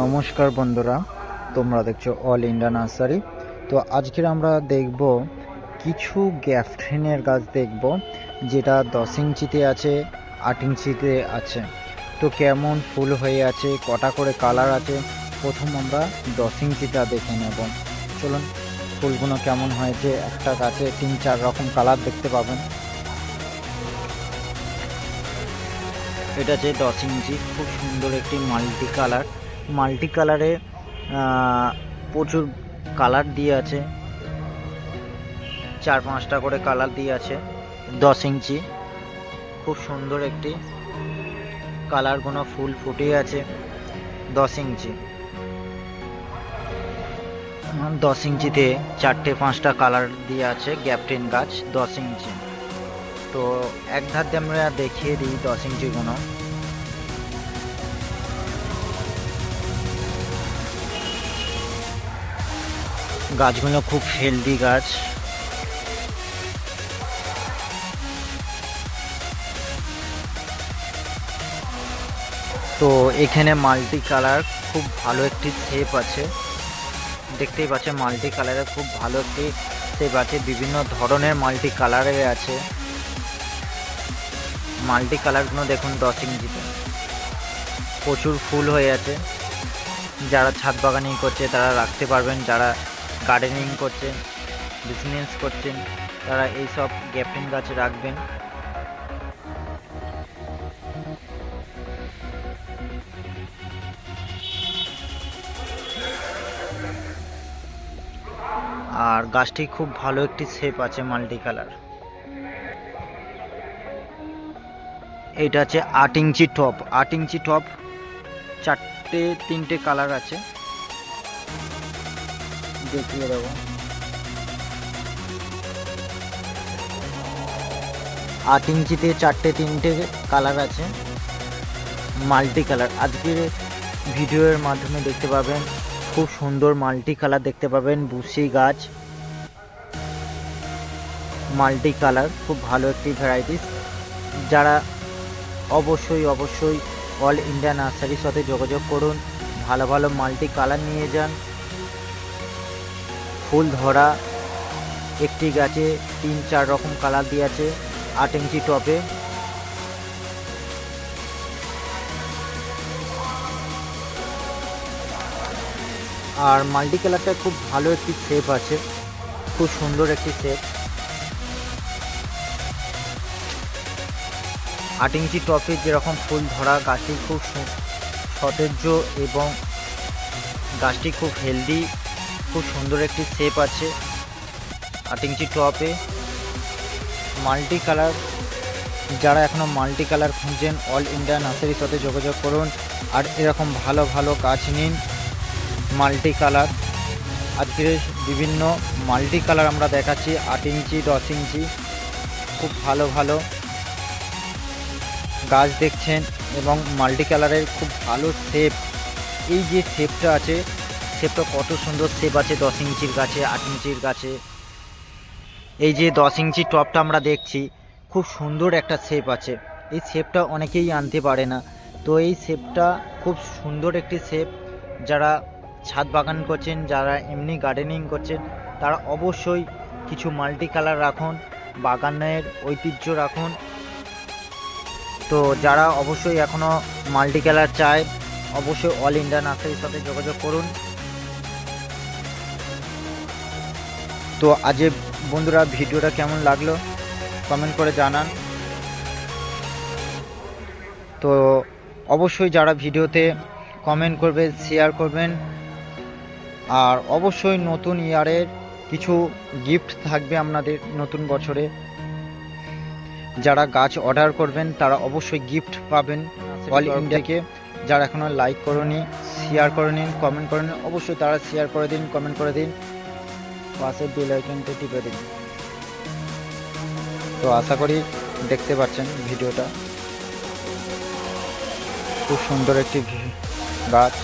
নমস্কার বন্ধুরা, তোমরা দেখছো অল ইন্ডিয়া নার্সারি। তো আজকের আমরা দেখব কিছু গ্যাফ্রিনের গাছ দেখব, যেটা 10 ইঞ্চিতে আছে, 8 ইঞ্চিতে আছে। তো কেমন ফুল হয়ে আছে, কটা করে কালার আছে, প্রথম আমরা 10 ইঞ্চিটা দেখে নেব। চলুন, ফুলগুলো কেমন হয়েছে। একটা গাছে 3-4 রকম কালার দেখতে পাবেন। এটা যে 10 ইঞ্চি, খুব সুন্দর একটি মাল্টি কালারে প্রচুর কালার দিয়ে আছে, 4-5টা করে কালার দিয়ে আছে। 10 ইঞ্চি খুব সুন্দর একটি কালারগুলো ফুল ফুটে আছে। 10 ইঞ্চি 10 ইঞ্চিতে 4-5টা কালার দিয়ে আছে গ্যাফ্রিন গাছ 10 ইঞ্চি। তো এক ধার দিয়ে আমরা দেখিয়ে দিই 10 ইঞ্চিগুলো। গাছগুলো খুব হেলদি গাছ। তো এখানে মাল্টি কালার খুব ভালো একটি শেপ আছে, দেখতেই পাচ্ছেন। মাল্টি কালারের খুব ভালো একটি শেপ আছে, বিভিন্ন ধরনের মাল্টি কালারের আছে। মাল্টি কালারগুলো দেখুন 10 ইঞ্চিতে প্রচুর ফুল হয়ে আছে। যারা ছাদ বাগানিং করছে তারা রাখতে পারবেন, যারা গার্ডেনিং করছেন, বিজনেস করছেন, তারা এইসব গ্যাফ্রিন গাছ রাখবেন। আর গাছটি খুব ভালো একটি শেপ আছে, মাল্টি কালার। এইটা আছে 8 ইঞ্চি টপ। 8 ইঞ্চি টপ, 3টে কালার আছে, দেখিয়ে দেবো। 8 ইঞ্চিতে 3টে কালার আছে, মাল্টি কালার। আজকের ভিডিওর মাধ্যমে দেখতে পাবেন খুব সুন্দর মাল্টি কালার দেখতে পাবেন। বুশি গাছ মাল্টি কালার খুব ভালো একটি ভ্যারাইটিস। যারা অবশ্যই অল ইন্ডিয়া নার্সারির সাথে যোগাযোগ করুন, ভালো ভালো মাল্টি কালার নিয়ে যান। ফুল ধরা একটি গাছে 3-4 রকম কালার দিয়ে আছে 8 ইঞ্চি টপে। আর মাল্টি কালারটা খুব ভালো একটি শেপ আছে, খুব সুন্দর একটি শেপ। 8 ইঞ্চি টপে যেরকম ফুল ধরা, গাছটি খুব সতেজ এবং গাছটি খুব হেলদি, খুব সুন্দর একটি শেপ আছে। 8 ইঞ্চি টপে মাল্টি কালার, যারা এখনও মাল্টি কালার খুঁজছেন অল ইন্ডিয়া নার্সারির সাথে যোগাযোগ করুন। আর এরকম ভালো ভালো গাছ নিন মাল্টি কালার। আজকের বিভিন্ন মাল্টি কালার আমরা দেখাচ্ছি, 8 ইঞ্চি 10 ইঞ্চি। খুব ভালো ভালো গাছ দেখছেন এবং মাল্টি কালারের খুব ভালো শেপ। এই যে শেপটা আছে, শেপটা কত সুন্দর শেপ আছে 10 ইঞ্চির গাছে, 8 ইঞ্চির গাছে। এই যে 10 ইঞ্চি টপটা আমরা দেখছি, খুব সুন্দর একটা শেপ আছে। এই শেপটা অনেকেই আনতে পারে না, তো এই শেপটা খুব সুন্দর একটি শেপ। যারা ছাদ বাগান করছেন, যারা এমনি গার্ডেনিং করছেন, তারা অবশ্যই কিছু মাল্টি কালার রাখুন, বাগানের ঐতিহ্য রাখুন। তো যারা অবশ্যই এখনও মাল্টি কালার চায়, অবশ্যই অল ইন্ডিয়া নার্সারির সাথে যোগাযোগ করুন। তো আজ বন্ধুরা, ভিডিওটা কেমন লাগলো কমেন্ট করে জানান। তো অবশ্যই যারা ভিডিওতে কমেন্ট করবে, শেয়ার করবেন। আর অবশ্যই নতুন ইয়ারের কিছু গিফট থাকবে আপনাদের নতুন বছরে। যারা গাছ অর্ডার করবেন তারা অবশ্যই গিফট পাবেন অল ইন্ডিয়াকে। যারা এখনও লাইক করুনি, শেয়ার করে নিন, কমেন্ট করে নিন, অবশ্যই তারা শেয়ার করে দিন, কমেন্ট করে দিন, পাশে বেল আইকনটা টিপে দিন। তো আশা করি দেখতে পাচ্ছেন ভিডিওটা, খুব সুন্দর একটি গাছ।